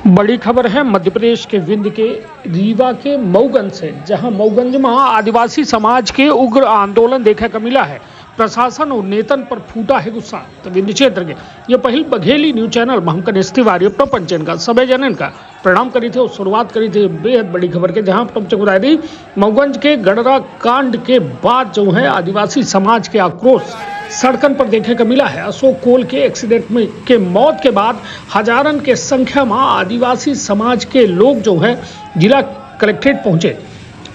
बड़ी खबर है मध्य प्रदेश के विंध्य के रीवा के मऊगंज से, जहां मऊगंज में आदिवासी समाज के उग्र आंदोलन देखने को मिला है। प्रशासन और नेतन पर फूटा है गुस्सा। तो विंध्य क्षेत्र के ये पहल बघेली न्यूज चैनल में हम कनिष्ठ तिवारी अपना पंचन का सभी जनन का प्रणाम करी थे और शुरुआत करी थी बेहद बड़ी खबर के, जहां तुमसे बता दी मऊगंज के गडरा कांड के बाद जो है आदिवासी समाज के आक्रोश सड़कन पर देखने को मिला है। अशोक कोल के एक्सीडेंट में के मौत के बाद हजारन के संख्या में आदिवासी समाज के लोग जो है जिला कलेक्ट्रेट पहुंचे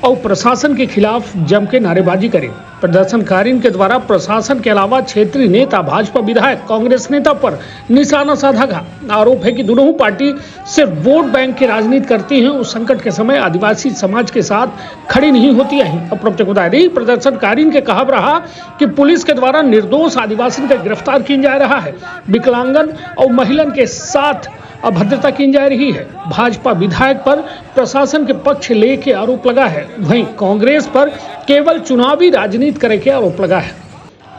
और प्रशासन के खिलाफ जम के नारेबाजी करी। प्रदर्शनकारियों के द्वारा प्रशासन के अलावा क्षेत्रीय नेता, भाजपा विधायक, कांग्रेस नेता पर निशाना साधा गया। आरोप है कि दोनों पार्टी सिर्फ वोट बैंक की राजनीति करती हैं और संकट के समय आदिवासी समाज के साथ खड़ी नहीं होती है। प्रदर्शनकारियों के कहा रहा कि पुलिस के द्वारा निर्दोष आदिवासी को गिरफ्तार किया जा रहा है, विकलांगन और महिलन के साथ अभद्रता की जा रही है। भाजपा विधायक पर प्रशासन के पक्ष लेके आरोप लगा है, वहीं कांग्रेस पर केवल चुनावी राजनीति करे के आरोप लगा है।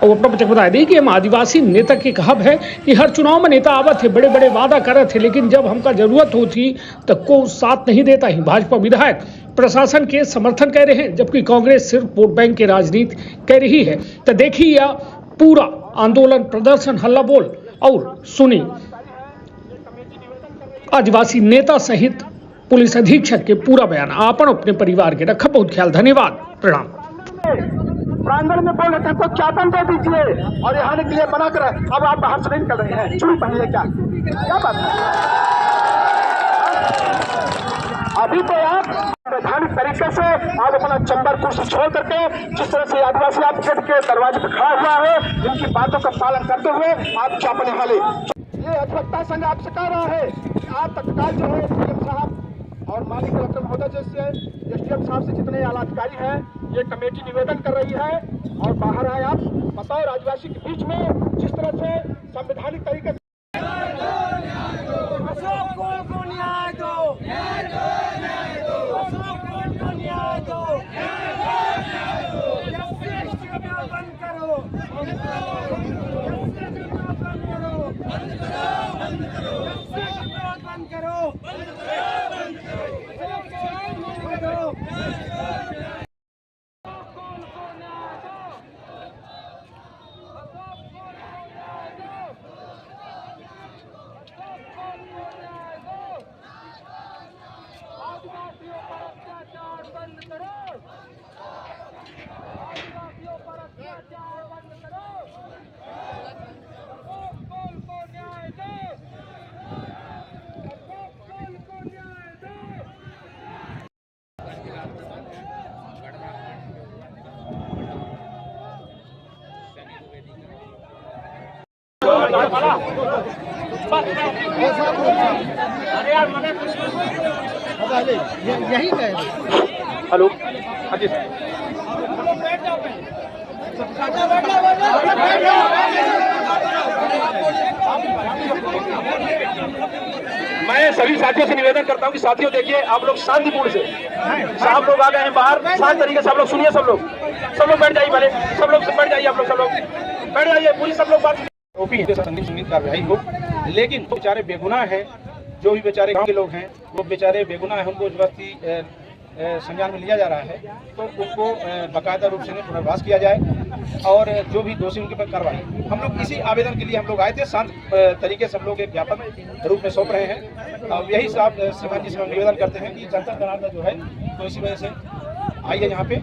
और अपना बच्चे बता दी कि हम आदिवासी नेता की कहब है कि हर चुनाव में नेता आवत थे, बड़े बड़े वादा करे थे, लेकिन जब हमका जरूरत होती तो को साथ नहीं देता ही। भाजपा विधायक प्रशासन के समर्थन कर रहे हैं, जबकि कांग्रेस सिर्फ वोट बैंक की राजनीति कर रही है। तो देखिए यह पूरा आंदोलन, प्रदर्शन, हल्ला बोल और सुनी आदिवासी नेता सहित पुलिस अधीक्षक के पूरा बयान। आपन अपने परिवार के रखा बहुत ख्याल। धन्यवाद, प्रणाम। प्रांगण में बोल रहे थे तो चादर दे दीजिए और यहाँ के लिए मना कर, अब आप बाहर से नहीं कर रहे हैं, चुनी पहनिए। क्या बात है? अभी तो आप वैधानिक तरीके से आप अपना चंबर कुर्सी छोड़ करके जिस तरह से आदिवासी आप गेट के दरवाजे पर खड़ा हुआ है, इनकी बातों का पालन करते हुए आप चापने वाले ये अधिवक्ता संघ आपसे कह रहा है कि आप तत्काल जो है एसडीएम साहब और मालिक कलेक्टर महोदय जैसे एसडीएम साहब से जितने आला अधिकारी हैं, ये कमेटी निवेदन कर रही है और बाहर आए आप बताओ आदिवासी के बीच में जिस तरह से संवैधानिक तरीके से यही कहे। हेलो, हाँ जी मैं सभी साथियों से निवेदन करता हूं कि साथियों देखिए आप लोग शांतिपूर्ण से, साहब लोग आ गए हैं बाहर, शांत तरीके से आप लोग सुनिए। सब लोग बैठ जाइए, पहले सब लोग बैठ जाइए, आप लोग सब लोग बैठ जाइए, पूरी सब लोग बात संदिग्ध कार्रवाई हो। लेकिन वो बेचारे बेगुनाह है, जो भी बेचारे गांव के लोग हैं वो बेचारे बेगुनाह है, उनको जबरदस्ती संज्ञान में लिया जा रहा है, तो उनको बाकायदा रूप से पुनर्वास किया जाए और जो भी दोषी उनके पर कार्रवाई। हम लोग इसी आवेदन के लिए हम लोग आए थे, शांत तरीके से हम लोग एक ज्ञापन रूप में सौंप रहे हैं। और यही साहब समाज जिसमें निवेदन करते हैं कि जनता जनार्दन जो है तो इसी वजह से आइए यहाँ पे।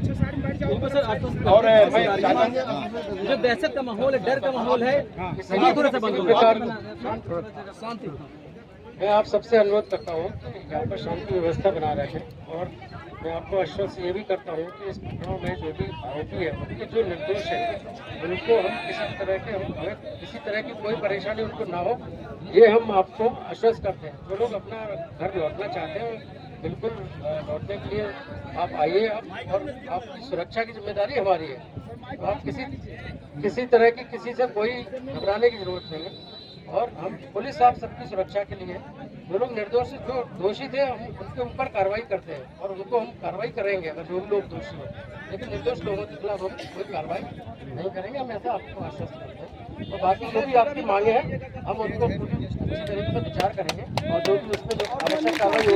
और मैं चाहता हूँ जो दहशत का माहौल है, डर का माहौल है, थोड़ा सा शांति। मैं आप सबसे अनुरोध करता हूँ कि यहाँ पर शांति व्यवस्था बना रहे और मैं आपको आश्वस्त ये भी करता हूँ कि इस घटनाओं में जो भी आरोपी है, उनके जो निर्दोष है, उनको हम हमें किसी तरह की कोई परेशानी उनको ना हो, ये हम आपको आश्वस्त करते हैं। जो लोग अपना घर लौटना चाहते हैं, बिल्कुल लौटने के लिए आप आइए, आप और आपकी सुरक्षा की जिम्मेदारी हमारी है। आप किसी तरह की किसी से कोई घबराने की जरूरत नहीं है। और हम पुलिस साहब सबकी सुरक्षा के लिए, जो लोग निर्दोष जो दोषी थे हम उनके ऊपर कार्रवाई करते हैं और उनको हम कार्रवाई करेंगे अगर जो भी लोग दोषी हो, लेकिन निर्दोष लोगों के खिलाफ हम कोई कार्रवाई नहीं करेंगे। हम ऐसा आपको आश्वस्त करते हैं। और बाकी जो भी आपकी मांगे हैं हम उनको पूरी अच्छी तरीके से विचार करेंगे और जो भी उसमें जो आवश्यक कार्रवाई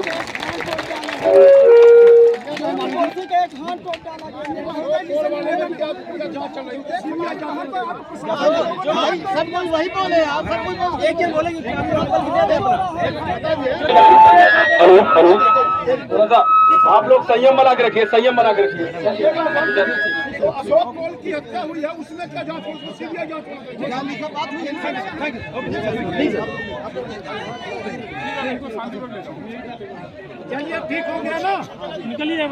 हेलो थोड़ा सा आप लोग संयम बना के रखिए, संयम बना के रखिए। अशोक कौल की हत्या हुई है, उसमें क्या जांच होगी? सीबीआई जांच चलिए, ठीक हो गया ना, निकलिए।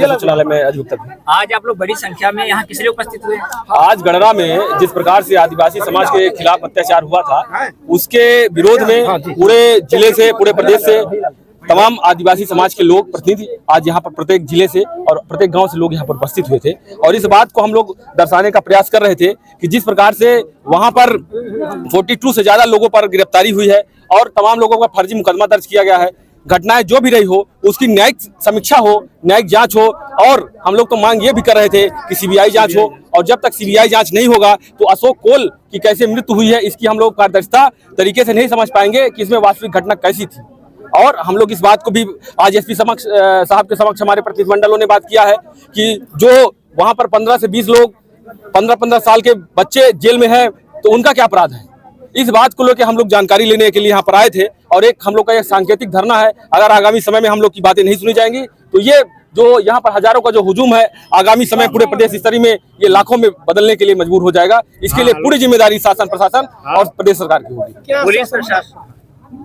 सचिवालय में अजूब तक आज आप लोग बड़ी संख्या में यहाँ किस लिए उपस्थित हुए? आज गणना में जिस प्रकार से आदिवासी समाज के खिलाफ अत्याचार हुआ था उसके विरोध में पूरे जिले से, पूरे प्रदेश से तमाम आदिवासी समाज के लोग, प्रतिनिधि आज यहाँ पर प्रत्येक जिले से और प्रत्येक गांव से लोग यहाँ पर उपस्थित हुए थे और इस बात को हम लोग दर्शाने का प्रयास कर रहे थे कि जिस प्रकार से वहाँ पर 42 से ज्यादा लोगों पर गिरफ्तारी हुई है और तमाम लोगों का फर्जी मुकदमा दर्ज किया गया है, घटनाएं जो भी रही हो उसकी न्यायिक समीक्षा हो, न्यायिक जांच हो। और हम लोग तो मांग ये भी कर रहे थे कि सीबीआई जांच हो और जब तक सीबीआई जांच नहीं होगा तो अशोक कोल की कैसे मृत्यु हुई है इसकी हम लोग पारदर्शिता तरीके से नहीं समझ पाएंगे कि इसमें वास्तविक घटना कैसी थी। और हम लोग इस बात को भी आज एसपी साहब के समक्ष हमारे प्रतिनिधिमंडलों ने बात किया है कि जो वहां पर 15 से 20 लोग 15-15 साल के बच्चे जेल में हैं तो उनका क्या अपराध है, इस बात को लेकर हम लोग जानकारी लेने के लिए यहाँ पर आए थे। और एक हम लोग का यह सांकेतिक धरना है, अगर आगामी समय में हम लोग की बातें नहीं सुनी जाएंगी तो ये जो यहाँ पर हजारों का जो हुजूम है आगामी समय पूरे प्रदेश स्तरीय में ये लाखों में बदलने के लिए मजबूर हो जाएगा। इसके लिए पूरी जिम्मेदारी शासन, प्रशासन और प्रदेश सरकार की होगी। पुलिस प्रशासन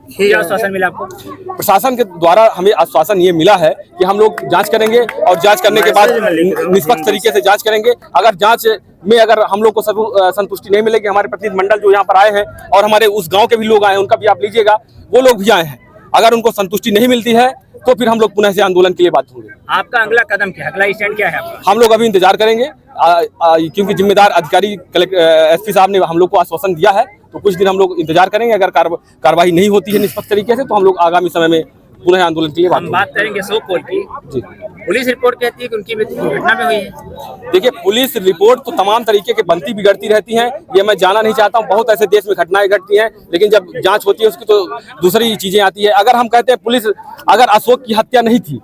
क्या आश्वासन मिला आपको? प्रशासन के द्वारा हमें आश्वासन ये मिला है कि हम लोग जांच करेंगे और जांच करने के बाद निष्पक्ष तरीके से जांच करेंगे। अगर जांच में अगर हम लोग को संतुष्टि नहीं मिलेगी, हमारे प्रतिनिधिमंडल जो यहाँ पर आए हैं और हमारे उस गांव के भी लोग आए हैं उनका भी आप लीजिएगा, वो लोग भी आए हैं, अगर उनको संतुष्टि नहीं मिलती है तो फिर हम लोग पुनः से आंदोलन के लिए बात होंगे। आपका अगला कदम क्या है, अगला स्टैंड क्या है आपका? हम लोग अभी इंतजार करेंगे क्योंकि जिम्मेदार अधिकारी एसपी साहब ने हम लोग को आश्वासन दिया है तो कुछ दिन हम लोग इंतजार करेंगे। अगर कार्रवाई नहीं होती है निष्पक्ष तरीके से तो हम लोग आगामी समय में पुनः आंदोलन के लिए हम बात करेंगे अशोक कोल की। जी, पुलिस रिपोर्ट कहती है कि उनकी मृत्यु दुर्घटना में हुई है। देखिए पुलिस रिपोर्ट तो तमाम तरीके के बनती बिगड़ती रहती हैं, ये मैं जाना नहीं चाहता हूँ। बहुत ऐसे देश में घटनाएं घटती हैं लेकिन जब जांच होती है उसकी तो दूसरी चीजें आती है। अगर हम कहते हैं पुलिस, अगर अशोक की हत्या नहीं थी,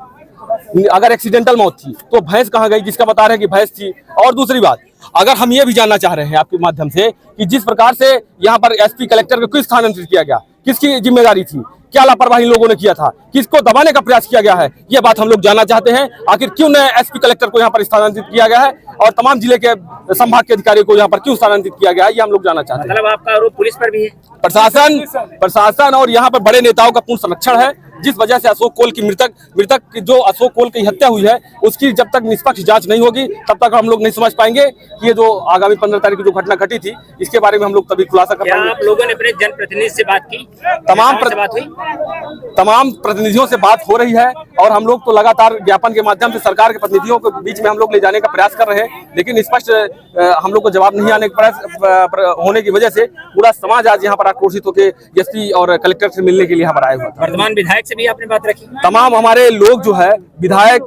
अगर एक्सीडेंटल मौत थी तो भैंस कहाँ गई जिसका बता रहे हैं कि भैंस थी। और दूसरी बात, अगर हम ये भी जानना चाह रहे हैं आपके माध्यम से कि जिस प्रकार से यहाँ पर एसपी कलेक्टर को किस स्थानांतरित किया गया, किसकी जिम्मेदारी थी, क्या लापरवाही लोगों ने किया था, किसको दबाने का प्रयास किया गया है, ये बात हम लोग जानना चाहते हैं। आखिर क्यों न एसपी कलेक्टर को यहाँ पर स्थानांतरित किया गया है और तमाम जिले के संभाग के अधिकारियों को यहाँ पर क्यों स्थानांतरित किया गया है, ये हम लोग जानना चाहते हैं। मतलब आपका आरोप पुलिस पर भी है? प्रशासन और यहाँ पर बड़े नेताओं का पूर्ण संरक्षण है, जिस वजह से अशोक कोल की मृतक जो अशोक कोल की हत्या हुई है उसकी जब तक निष्पक्ष जांच नहीं होगी तब तक हम लोग नहीं समझ पाएंगे कि ये जो आगामी 15 तारीख की जो घटना घटी थी इसके बारे में हम लोग तभी खुलासा कर पाएंगे। आप लोगों ने अपने जनप्रतिनिधि से बात की? तमाम प्रतिनिधियों से बात हो रही है और हम लोग तो लगातार ज्ञापन के माध्यम से सरकार के प्रतिनिधियों के बीच में हम लोग ले जाने का प्रयास कर रहे हैं, लेकिन स्पष्ट हम लोग को जवाब नहीं आने के होने की वजह से पूरा समाज आज यहाँ पर आक्रोशित होकर एसपी और कलेक्टर से मिलने के लिए यहाँ पर आए हुए हैं। वर्तमान विधायक से भी आपने बात रखी? तमाम हमारे लोग जो है, विधायक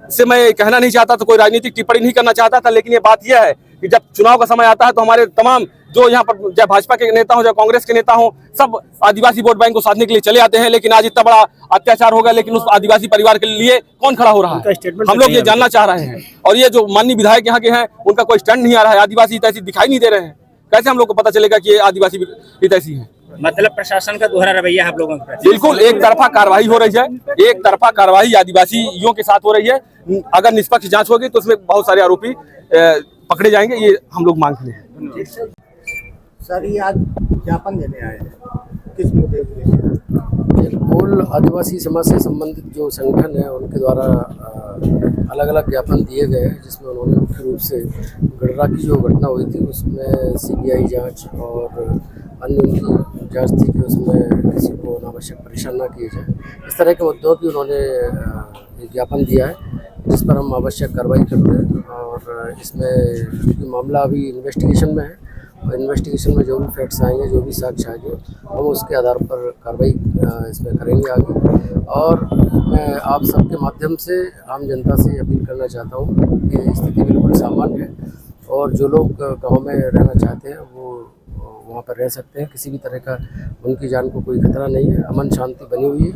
से मैं कहना नहीं चाहता था, कोई राजनीतिक टिप्पणी नहीं करना चाहता था, लेकिन ये बात यह है कि जब चुनाव का समय आता है तो हमारे तमाम जो यहाँ पर चाहे भाजपा के नेता हो, चाहे कांग्रेस के नेता हो, सब आदिवासी वोट बैंक को साधने के लिए चले आते हैं। लेकिन आज इतना बड़ा अत्याचार हो गया, लेकिन उस आदिवासी परिवार के लिए कौन खड़ा हो रहा है, हम लोग ये जानना चाह रहे हैं। और ये जो माननीय विधायक यहाँ के हैं उनका कोई स्टैंड नहीं आ रहा है, आदिवासी हितैषी दिखाई नहीं दे रहे हैं, कैसे हम लोग को पता चलेगा कि ये आदिवासी हितैषी है? मतलब प्रशासन का दोहरा रवैया आप लोगों का? बिल्कुल एक तरफा कार्रवाई हो रही है, एक तरफा कार्रवाई आदिवासियों के साथ हो रही है। अगर निष्पक्ष जांच होगी तो उसमें बहुत सारे आरोपी पकड़े जाएंगे, ये हम लोग मांग रहे हैं। सर, ये आज ज्ञापन देने आए हैं, किस मुद्दे पर? कोल आदिवासी समाज से संबंधित जो संगठन है उनके द्वारा अलग अलग ज्ञापन दिए गए हैं, जिसमें उन्होंने मुख्य रूप से गडरा की जो घटना हुई थी उसमें सीबीआई जांच और अन्य उनकी जांच थी कि उसमें किसी को अनावश्यक परेशान ना किए जाए, इस तरह के मुद्दों की उन्होंने ज्ञापन दिया है, जिस पर हम आवश्यक कार्रवाई करते हैं। और इसमें क्योंकि मामला अभी इन्वेस्टिगेशन में है इन्वेस्टिगेशन में जो भी फैक्ट्स आएंगे, जो भी साक्ष्य आएंगे, हम उसके आधार पर कार्रवाई इसमें करेंगे आगे। और मैं आप सबके माध्यम से आम जनता से अपील करना चाहता हूँ कि स्थिति बिल्कुल सामान्य है और जो लोग गांव में रहना चाहते हैं वो वहाँ पर रह सकते हैं। किसी भी तरह का उनकी जान को कोई खतरा नहीं है, अमन शांति बनी हुई है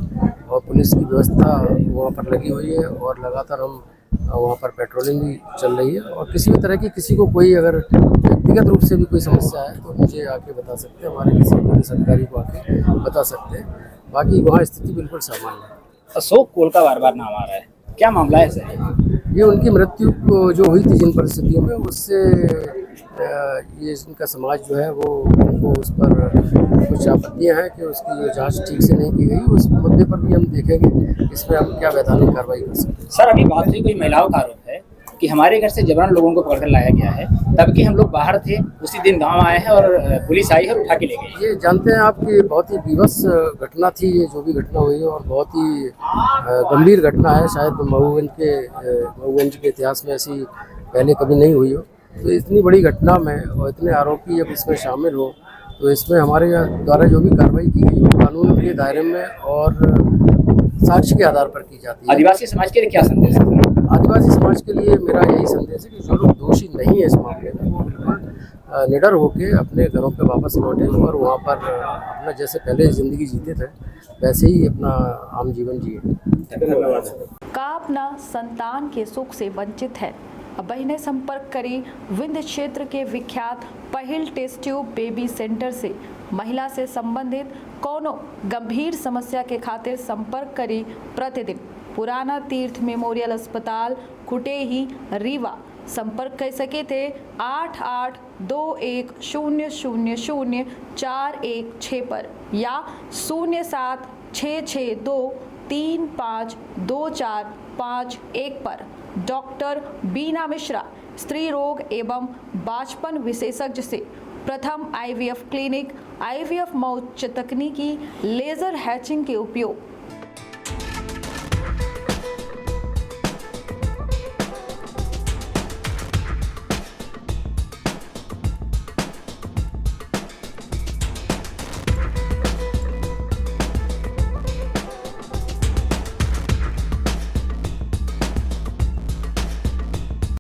और पुलिस की व्यवस्था वहाँ पर लगी हुई है और लगातार हम वहाँ पर पेट्रोलिंग भी चल रही है। और किसी भी तरह की किसी को कोई अगर व्यक्तिगत रूप से भी कोई समस्या है तो मुझे आके बता सकते हैं, हमारे किसी पुलिस अधिकारी को आके बता सकते हैं। बाकी वहाँ स्थिति बिल्कुल सामान्य है। अशोक कोल का बार बार नाम आ रहा है, क्या मामला है सर? ये उनकी मृत्यु जो हुई थी जिन परिस्थितियों में, उससे ये इनका समाज जो है वो उनको उस पर कुछ आपत्तियां हैं कि उसकी जो जांच ठीक से नहीं की गई। उस मुद्दे पर भी हम देखेंगे इसमें हम क्या वैधानिक कार्रवाई कर सकते हैं। सर अभी बात हुई कोई महिलाओं का आरोप है कि हमारे घर से जबरन लोगों को पकड़कर लाया गया है, तबकि हम लोग बाहर थे, उसी दिन गांव आए हैं और पुलिस आई है और उठा के ले गई। ये जानते हैं आप कि बहुत ही विवश घटना थी ये जो भी घटना हुई है और बहुत ही गंभीर घटना है। शायद मऊगंज के इतिहास में ऐसी पहले कभी नहीं हुई हो। तो इतनी बड़ी घटना में और इतने आरोपी जब इसमें शामिल हो तो इसमें हमारे द्वारा जो भी कार्रवाई की गई वो कानून के दायरे में और साक्ष्य के आधार पर की जाती है। आदिवासी समाज के लिए क्या संदेश है? आदिवासी समाज के लिए मेरा यही संदेश है कि जो लोग दोषी नहीं है इस मामले में वो बिल्कुल निडर होकर अपने घरों पे वापस लौटें और वहाँ पर अपना जैसे पहले ज़िंदगी जीते थे वैसे ही अपना आम जीवन जिए। का अपना संतान के सुख से वंचित है? अब बहिने संपर्क करी विंध्य क्षेत्र के विख्यात पहिल टेस्ट ट्यूब बेबी सेंटर से। महिला से संबंधित कोनो गंभीर समस्या के खातिर संपर्क करी प्रतिदिन पुराना तीर्थ मेमोरियल अस्पताल कुटेही रीवा। संपर्क कर सके थे 8821000416 पर या 0766235245 पर। डॉक्टर बीना मिश्रा स्त्री रोग एवं बांझपन विशेषज्ञ से प्रथम IVF क्लिनिक, IVF मौच तकनीकी, लेजर हैचिंग के उपयोग,